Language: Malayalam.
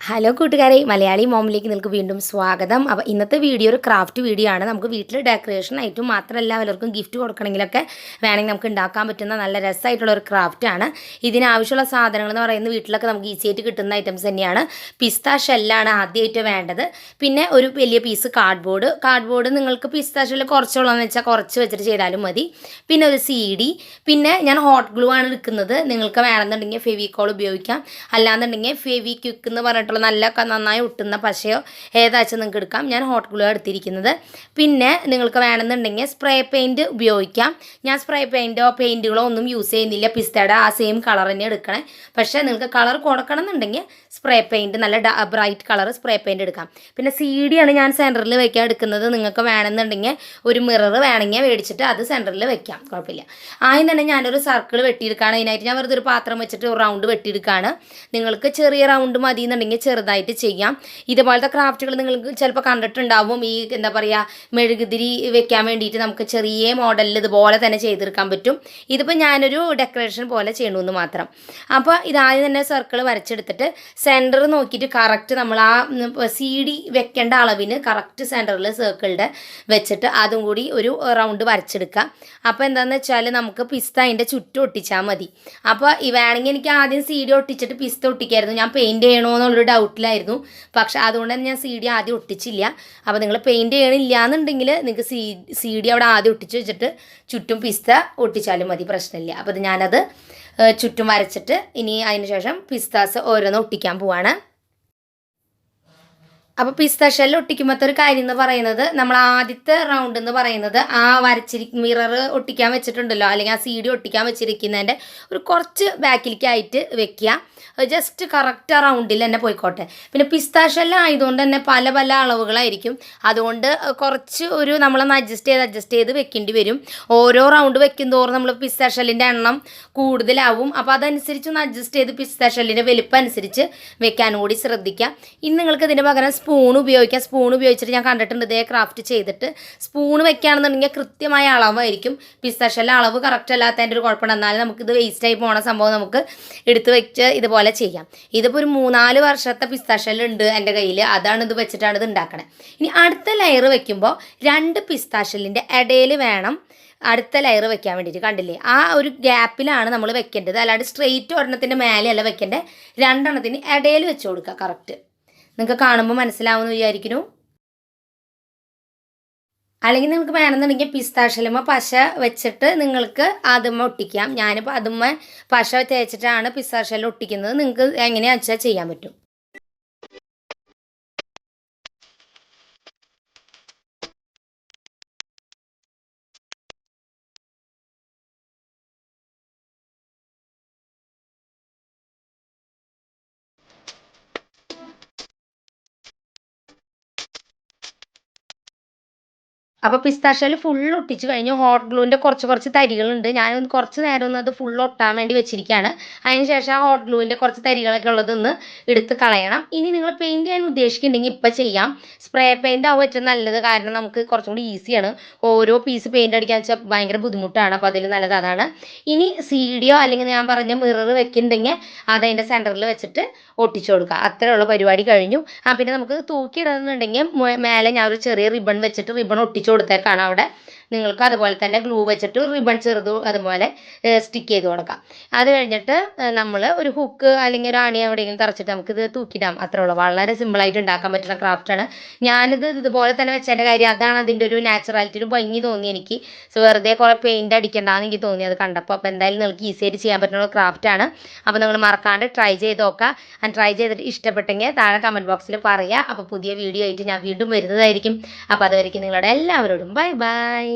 ഹലോ കൂട്ടുകാരെ, മലയാളി മോമിലേക്ക് നിങ്ങൾക്ക് വീണ്ടും സ്വാഗതം. അപ്പോൾ ഇന്നത്തെ വീഡിയോ ഒരു ക്രാഫ്റ്റ് വീഡിയോ ആണ്. നമുക്ക് വീട്ടിൽ ഡെക്കറേഷൻ ആയിട്ടും മാത്രമല്ല എല്ലാവർക്കും ഗിഫ്റ്റ് കൊടുക്കണമെങ്കിലൊക്കെ വേണമെങ്കിൽ നമുക്ക് ഉണ്ടാക്കാൻ പറ്റുന്ന നല്ല രസമായിട്ടുള്ള ഒരു ക്രാഫ്റ്റാണ്. ഇതിനാവശ്യമുള്ള സാധനങ്ങൾ എന്ന് പറയുന്നത് വീട്ടിലൊക്കെ നമുക്ക് ഈസി ആയിട്ട് കിട്ടുന്ന ഐറ്റംസ് തന്നെയാണ്. പിസ്ത ഷെല്ലാണ് ആദ്യമായിട്ട് വേണ്ടത്. പിന്നെ ഒരു വലിയ പീസ് കാർഡ്ബോർഡ് നിങ്ങൾക്ക് പിസ്ത ഷെല്ല് കുറച്ചുള്ളതെന്ന് വെച്ചാൽ കുറച്ച് വെച്ചിട്ട് ചെയ്താലും മതി. പിന്നെ ഒരു CD, പിന്നെ ഞാൻ ഹോട്ട് ഗ്ലൂ ആണ് എടുക്കുന്നത്. നിങ്ങൾക്ക് വേണമെന്നുണ്ടെങ്കിൽ ഫെവിക്കോൾ ഉപയോഗിക്കാം, അല്ലാന്നുണ്ടെങ്കിൽ ഫെവിക്വിക്ക് എന്ന് പറഞ്ഞിട്ട് നല്ല നന്നായി ഒട്ടുന്ന പശയോ ഏതാച്ചും നിങ്ങൾക്ക് എടുക്കാം. ഞാൻ ഹോട്ട് ഗ്ലൂ എടുത്തിരിക്കുന്നത്. പിന്നെ നിങ്ങൾക്ക് വേണമെന്നുണ്ടെങ്കിൽ സ്പ്രേ പെയിൻറ്റ് ഉപയോഗിക്കാം. ഞാൻ സ്പ്രേ പെയിൻറ്റോ പെയിൻറ്റുകളോ ഒന്നും യൂസ് ചെയ്യുന്നില്ല. പിസ്തയുടെ ആ സെയിം കളർ തന്നെ എടുക്കണേ. പക്ഷേ നിങ്ങൾക്ക് കളർ കൊടുക്കണം എന്നുണ്ടെങ്കിൽ സ്പ്രേ പെയിൻറ്റ്, നല്ല ബ്രൈറ്റ് കളർ സ്പ്രേ പെയിൻറ്റ് എടുക്കാം. പിന്നെ CD ആണ് ഞാൻ സെൻറ്ററിൽ വയ്ക്കാൻ എടുക്കുന്നത്. നിങ്ങൾക്ക് വേണമെന്നുണ്ടെങ്കിൽ ഒരു മിറർ വേണമെങ്കിൽ മേടിച്ചിട്ട് അത് സെൻറ്ററിൽ വെക്കാം, കുഴപ്പമില്ല. ആദ്യം തന്നെ ഞാനൊരു സർക്കിൾ വെട്ടിയെടുക്കുകയാണ്. അതിനായിട്ട് ഞാൻ വെറുതെ ഒരു പാത്രം വെച്ചിട്ട് ഒരു റൗണ്ട് വെട്ടിയെടുക്കുകയാണ്. നിങ്ങൾക്ക് ചെറിയ റൗണ്ട് മതി എന്നുണ്ടെങ്കിൽ ചെറുതായിട്ട് ചെയ്യാം. ഇതുപോലത്തെ ക്രാഫ്റ്റുകൾ നിങ്ങൾക്ക് ചിലപ്പോൾ കണ്ടിട്ടുണ്ടാവും. ഈ എന്താ പറയുക, മെഴുകുതിരി വെക്കാൻ വേണ്ടിയിട്ട് നമുക്ക് ചെറിയ മോഡലിൽ ഇതുപോലെ തന്നെ ചെയ്തെടുക്കാൻ പറ്റും. ഇതിപ്പോൾ ഞാനൊരു ഡെക്കറേഷൻ പോലെ ചെയ്യണമെന്ന് മാത്രം. അപ്പോൾ ഇതാദ്യം തന്നെ സർക്കിൾ വരച്ചെടുത്തിട്ട് സെൻറ്റർ നോക്കിയിട്ട് കറക്റ്റ് നമ്മൾ ആ CD വെക്കേണ്ട അളവിന് കറക്റ്റ് സെൻറ്ററിൽ സർക്കിളിൻ്റെ വെച്ചിട്ട് അതും കൂടി ഒരു റൗണ്ട് വരച്ചെടുക്കുക. അപ്പോൾ എന്താണെന്ന് വെച്ചാൽ നമുക്ക് പിസ്ത അതിൻ്റെ ചുറ്റും ഒട്ടിച്ചാൽ മതി. അപ്പോൾ വേണമെങ്കിൽ എനിക്ക് ആദ്യം CD ഒട്ടിച്ചിട്ട് പിസ്ത ഒട്ടിക്കായിരുന്നു. ഞാൻ പെയിൻറ്റ് ചെയ്യണോ എന്നുള്ളൊരു ഡൗട്ടിലായിരുന്നു. പക്ഷേ അതുകൊണ്ട് തന്നെ ഞാൻ CD ആദ്യം ഒട്ടിച്ചില്ല. അപ്പോൾ നിങ്ങൾ പെയിൻറ്റ് ചെയ്യണില്ല എന്നുണ്ടെങ്കിൽ നിങ്ങൾക്ക് CD അവിടെ ആദ്യം ഒട്ടിച്ച് വെച്ചിട്ട് ചുറ്റും പിസ്ത ഒട്ടിച്ചാലും മതി, പ്രശ്നമില്ല. അപ്പോൾ ഞാനത് ചുറ്റും വരച്ചിട്ട് ഇനി അതിന് ശേഷം പിസ്താസ് ഓരോന്ന് ഒട്ടിക്കാൻ പോവാണ്. അപ്പോൾ പിസ്ത ഷെല്ല് ഒട്ടിക്കുമ്പോഴത്തെ ഒരു കാര്യം എന്ന് പറയുന്നത്, നമ്മൾ ആദ്യത്തെ റൗണ്ട് എന്ന് പറയുന്നത് ആ മിറർ ഒട്ടിക്കാൻ വെച്ചിട്ടുണ്ടല്ലോ, അല്ലെങ്കിൽ ആ CD ഒട്ടിക്കാൻ വെച്ചിരിക്കുന്നതിൻ്റെ ഒരു കുറച്ച് ബാക്കിലേക്കായിട്ട് വെക്കുക. ജസ്റ്റ് കറക്റ്റ് ആ റൗണ്ടിൽ തന്നെ പോയിക്കോട്ടെ. പിന്നെ പിസ്ത ഷെല്ല് ആയതുകൊണ്ട് തന്നെ പല പല അളവുകളായിരിക്കും. അതുകൊണ്ട് കുറച്ച് ഒരു നമ്മളൊന്ന് അഡ്ജസ്റ്റ് ചെയ്ത് വെക്കേണ്ടി വരും. ഓരോ റൗണ്ട് വെക്കും തോറും നമ്മൾ പിസ്ത ഷെല്ലിൻ്റെ എണ്ണം കൂടുതലാവും. അപ്പോൾ അതനുസരിച്ച് ഒന്ന് അഡ്ജസ്റ്റ് ചെയ്ത് പിസ്ത ഷെല്ലിൻ്റെ വലിപ്പം അനുസരിച്ച് വെക്കാനും കൂടി ശ്രദ്ധിക്കാം. ഇനി നിങ്ങൾക്ക് ഇതിന് പകരം സ്പൂൺ ഉപയോഗിക്കാം. സ്പൂൺ ഉപയോഗിച്ചിട്ട് ഞാൻ കണ്ടിട്ടുണ്ട് ഇതേ ക്രാഫ്റ്റ് ചെയ്തിട്ട്. സ്പൂൺ വെക്കുകയാണെന്നുണ്ടെങ്കിൽ കൃത്യമായ അളവായിരിക്കും. പിസ്ത ഷെല്ല് അളവ് കറക്റ്റ് അല്ലാത്തതിൻ്റെ ഒരു കുഴപ്പമുണ്ട്. എന്നാലും നമുക്കിത് വേസ്റ്റായി പോണ സംഭവം നമുക്ക് എടുത്ത് വെച്ച് ഇതുപോലെ ചെയ്യാം. ഇതിപ്പോൾ ഒരു 3-4 വർഷത്തെ പിസ്ത ഷെല്ല് ഉണ്ട് എൻ്റെ കയ്യിൽ. അതാണ് ഇത് വെച്ചിട്ടാണ് ഇത് ഉണ്ടാക്കണേ. ഇനി അടുത്ത ലെയർ വെക്കുമ്പോൾ 2 പിസ്ത ഷെല്ലിൻ്റെ ഇടയിൽ വേണം അടുത്ത ലെയർ വെക്കാൻ വേണ്ടിയിട്ട്. കണ്ടില്ലേ, ആ ഒരു ഗ്യാപ്പിലാണ് നമ്മൾ വെക്കേണ്ടത്. അല്ലാണ്ട് സ്ട്രെയിറ്റ് ഒരെണ്ണത്തിൻ്റെ മേലെയല്ല വെക്കേണ്ടത്. 2 എണ്ണത്തിന് ഇടയിൽ വെച്ച് കൊടുക്കുക. കറക്റ്റ് നിങ്ങൾക്ക് കാണുമ്പോൾ മനസ്സിലാവുമെന്ന് വിചാരിക്കുന്നു. അല്ലെങ്കിൽ നിങ്ങൾക്ക് വേണമെന്നുണ്ടെങ്കിൽ പിസ്ത ഷെല്ലുമ്മ പശ വെച്ചിട്ട് നിങ്ങൾക്ക് അതുമ്മ ഒട്ടിക്കാം. ഞാനിപ്പോൾ അതുമ്മ പശ തേച്ചിട്ടാണ് പിസ്ത ഷെല്ല് ഒട്ടിക്കുന്നത്. നിങ്ങൾക്ക് എങ്ങനെയാണെന്ന് വെച്ചാൽ ചെയ്യാൻ പറ്റും. അപ്പോൾ പിസ്ത ഷെല്ല് ഫുൾ ഒട്ടിച്ച് കഴിഞ്ഞു. ഹോട്ട് ഗ്ലൂവിൻ്റെ കുറച്ച് തരികളുണ്ട്. ഞാൻ കുറച്ച് നേരം ഒന്ന് അത് ഫുൾ ഒട്ടാൻ വേണ്ടി വെച്ചിരിക്കുകയാണ്. അതിന് ശേഷം ആ ഹോട്ട് ഗ്ലൂവിൻ്റെ കുറച്ച് തരികളൊക്കെ ഉള്ളതൊന്ന് എടുത്ത് കളയണം. ഇനി നിങ്ങൾ പെയിൻറ്റ് ചെയ്യാൻ ഉദ്ദേശിക്കുന്നുണ്ടെങ്കിൽ ഇപ്പം ചെയ്യാം. സ്പ്രേ പെയിൻ്റ് ആവും ഏറ്റവും നല്ലത്. കാരണം നമുക്ക് കുറച്ചും കൂടി ഈസിയാണ്. ഓരോ പീസ് പെയിൻ്റ് അടിക്കാൻ വെച്ചാൽ ഭയങ്കര ബുദ്ധിമുട്ടാണ്. അപ്പോൾ അതിൽ നല്ലത് അതാണ്. ഇനി CD അല്ലെങ്കിൽ ഞാൻ പറഞ്ഞ മിറർ വെക്കുന്നുണ്ടെങ്കിൽ അതതിൻ്റെ സെൻറ്ററിൽ വെച്ചിട്ട് ഒട്ടിച്ചു കൊടുക്കുക. അത്രയുള്ള പരിപാടി കഴിഞ്ഞു. പിന്നെ നമുക്ക് തൂക്കിയിടുന്നുണ്ടെങ്കിൽ മേലെ ഞാൻ ഒരു ചെറിയ റിബൺ വെച്ചിട്ട് റിബൺ ഒട്ടിച്ചു കൊടുത്തേക്കാണ് അവിടെ. നിങ്ങൾക്ക് അതുപോലെ തന്നെ ഗ്ലൂ വെച്ചിട്ട് റിബൺ ചെറുത് അതുപോലെ സ്റ്റിക്ക് ചെയ്ത് കൊടുക്കാം. അത് കഴിഞ്ഞിട്ട് നമ്മൾ ഒരു ഹുക്ക് അല്ലെങ്കിൽ ഒരു ആണി എവിടെയെങ്കിലും തറച്ചിട്ട് നമുക്കിത് തൂക്കിയിടാം. അത്രേ ഉള്ളൂ. വളരെ സിമ്പിളായിട്ട് ഉണ്ടാക്കാൻ പറ്റുന്ന ക്രാഫ്റ്റാണ്. ഞാനിത് ഇതുപോലെ തന്നെ വെച്ചതിൻ്റെ കാര്യം അതാണ് അതിൻ്റെ ഒരു നാച്ചുറാലിറ്റി, ഒരു ഭംഗി തോന്നി എനിക്ക്. വെറുതെ കുറേ പെയിൻറ്റ് അടിക്കണ്ടെന്ന് എനിക്ക് തോന്നി അത് കണ്ടപ്പോൾ. അപ്പോൾ എന്തായാലും നിങ്ങൾക്ക് ഈസി ആയിട്ട് ചെയ്യാൻ പറ്റുന്ന ക്രാഫ്റ്റാണ്. അപ്പോൾ നിങ്ങൾ മറക്കാണ്ട് ട്രൈ ചെയ്ത് നോക്കുക. ട്രൈ ചെയ്തിട്ട് ഇഷ്ടപ്പെട്ടെങ്കിൽ താഴെ കമൻറ്റ് ബോക്സിൽ പറയുക. അപ്പോൾ പുതിയ വീഡിയോ ആയിട്ട് ഞാൻ വീണ്ടും വരുന്നതായിരിക്കും. അപ്പോൾ അതുവരെയ്ക്കും നിങ്ങളുടെ എല്ലാവരോടും ബൈ ബൈ.